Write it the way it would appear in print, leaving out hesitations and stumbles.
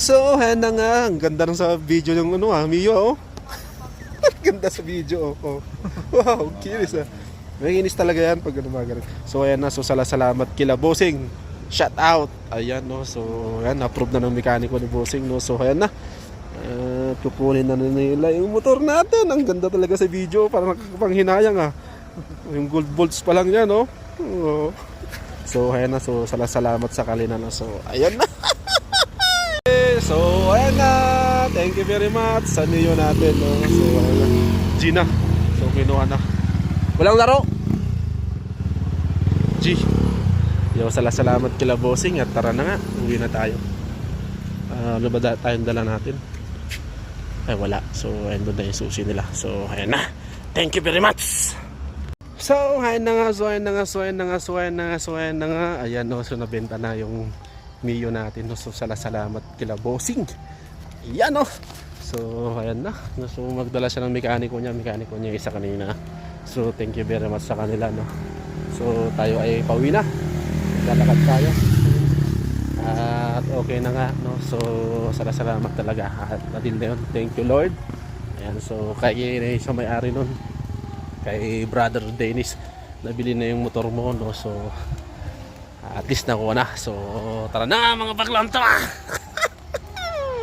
So, ayan na nga. Ang ganda ng sa video ng ano Mio, oh. Ganda sa video, oh. Wow, kinis ah. Nakikinis talaga yan pag gumagano. So, ayan na. So, salamat kila Bossing. Shout out. Ayan, no. So, ayan. Approve na ng mekaniko ni Bossing, no. So, ayan na. Kukunin na nila yung motor natin. Ang ganda talaga sa video. Parang nakakapanghinayang, ah. Yung gold bolts pa lang yan, no. Oh. So, ayan na. So, salamat sa kanila, no. So, ayan na. So, ayan na. Thank you very much sa niyo natin, no? So, ayan na. Gina. So, kinuha na. Walang laro. G. Yo, salamat kila Bossing. At tara na nga. Uwi na tayo. Ano ba tayong dala natin? Ay, wala. So, ayan doon na yung susi nila. So, ayan na. Thank you very much. So, ayan na nga. Ayan, no. So, nabenta na yung Mio natin, no? So salamat kila Bossing. Yan, no. So ayan na. So magdala siya ng mekaniko niya isa kanina. So thank you very much sa kanila, no. So tayo ay pauwi na. Lalakad tayo. At okay na nga, no. So salamat talaga. At natin na yun. Thank you, Lord. Ayan, so kay sa may-ari nun, kay Brother Dennis, nabili na yung motor mo, no. So at least nakuha na. So tara na mga paglanta.